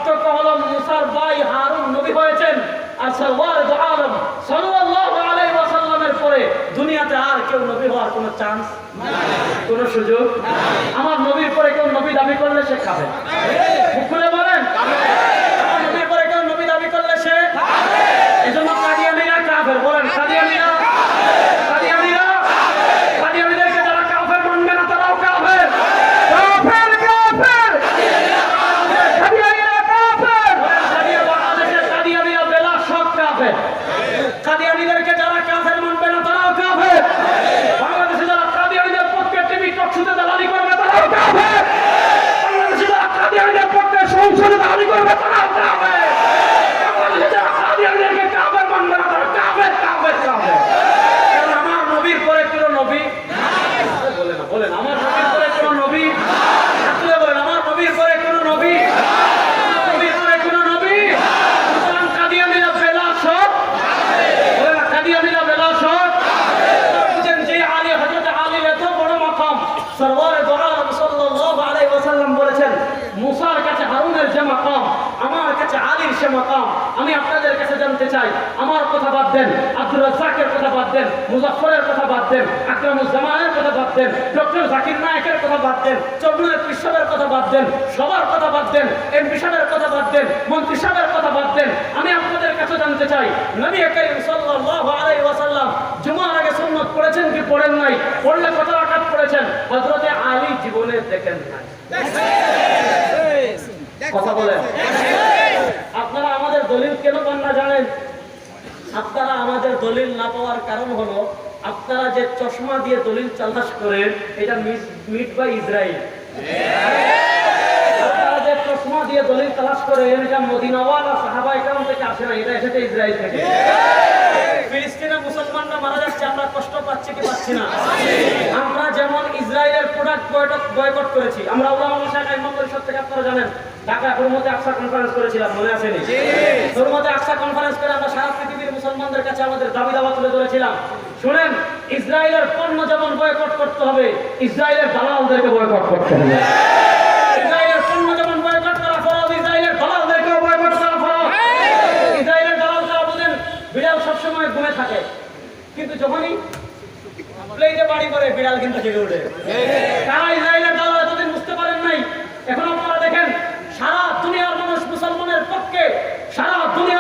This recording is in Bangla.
পার্থক্য হলো মুসার ভাই হারুন নবী হয়েছেন, আর সরওয়ার দু আলম সাল্লাল্লাহু আলাইহি ওয়াসাল্লামের পরে দুনিয়াতে আর কেউ নবী হওয়ার কোনো চান্স নাই, কোনো সুযোগ নাই। আমার নবীর পরে কেউ নবী দাবি করলে সে খাবে, মুখ খুলে বলেন আমার নবীর পরে কেউ নবী দাবি করলে সে খাবে। এজন্য কাদিয়ানীরা কাফের, বলেন কাদিয়ানীরা, কাদিয়ানীরা, কাদিয়ানীদেরকে যারা কাফের মানবে না তারাও কাফের, কাফের, কাফের, কাদিয়ানীরা কাফের, কাদিয়া বাংলাদেশের কাদিয়ানীরা বেলা সব কাফের, কাদিয়ানীদেরকে যারা কাফের মানবে না তারাও কাফের, বাংলাদেশে যারা কাদিয়ানীদের পক্ষে টিভি টক শোতে দালালি করবে তারাও কাফের, বাংলাদেশে যারা কাদিয়ানীদের পক্ষে সংসদে দালালি করবে তারাও কাফের, বাংলাদেশে যারা কাদিয়ানীদেরকে কাফের মানবে না তারা কাফের, কাফের, কাফের। কারণ আমার নবীর পরে কোনো নবী নাই, বলে না, বলেন আমার নবীর পরে কোনো নবী নাই, বলেন আমার নবীর পরে কোনো নবী নাই, নবীর পরে কোনো নবী নাই। কাদিয়ানীরা বেলা সব বলে না, কাদিয়ানীরা বেলা সব বুঝেন। যে আলী হযরত আলীর এত বড় মাকাম, সরওয়ারে দু আলম সাল্লাল্লাহু আলাইহি ওয়াসাল্লাম বলেছেন মুসার কাছে হারুনের যে মাকাম আমার কাছে আলীর সে মাকাম। আমি আপনাদের কাছে জানতে চাই, আমার কথা বাদ দেন, আব্দুর রাজ্জাকের কথা বাদ দেন, মুজাফফরের কথা বাদ দেন, আকরামুজ্জামানের কথা বাদ দেন, ডক্টর জাকির নায়েকের কথা বাদ দেন, চৌধুরী পিসাবের কথা বাদ দেন, সবার কথা বাদ দেন, এমপি সাহেবের কথা বাদ দেন, মন্ত্রী সাহেবের কথা বাদ দেন। আমি আপনাদের কাছে জানতে চাই, নবী করিম সাল্লাল্লাহু আলাইহি ওয়াসাল্লাম জুমার আগে সুন্নাত পড়েছেন কি পড়েন নাই? পড়লে কত রাকাত পড়েছেন? হযরত আলী জীবনে দেখেন নাই, কথা বলেন। আপনারা আমাদের দলিল কেন পান না জানেন? আপনারা আমাদের দলিল না পাওয়ার কারণ হলো আপনারা যে চশমা দিয়ে দলিল তালাশ করেন এটা মিট বাই ইসরায়েল। আপনারা যে চশমা দিয়ে দলিল তালাশ করেন এটা মদিনাওয়ালা সাহাবায়ে কেরাম থেকে আসে না, এটা এসেছে ইসরায়েল থেকে। ফিলিস্তিনে মুসলমানরা মারা যাচ্ছে, আমরা কষ্ট পাচ্ছি কি পাচ্ছি না? আমরা যেমন ইসরায়েলের প্রোডাক্ট বয়কট করেছি, আমরা উলামা মাশায়েখ ইমাম পরিষদ থেকে আপনারা জানেন ঢাকা হুরমতে আকসা কনফারেন্স করেছিলাম, মনে আছে নি? হুরমতে আকসা কনফারেন্স করে আমরা সারা পৃথিবীর মুসলমানদের কাছে আমাদের দাবি দাওয়া তুলে ধরেছিলাম। শুনেন, ইসরায়েলের পণ্য যেমন বয়কট করতে হবে, ইসরায়েলের দালালদেরকে বয়কট করতে হবে। ইসরায়েলের পণ্য যেমন বয়কট করা ফরজ, ইসরায়েলের দালালদেরকেও বয়কট করা ফরজ। ইসরায়েলের দালালরা বলেন বিড়াল সবসময় ঘুমে থাকে, কিন্তু যখনই প্লেটে বাড়ি করে বিড়াল কিন্তু জেগে ওঠে। তারা ইসরায়েলের দালাল এতদিন বুঝতে পারেন নাই। এখন আপনারা দেখেন সারা দুনিয়ার মানুষ মুসলমানের পক্ষে, সারা দুনিয়া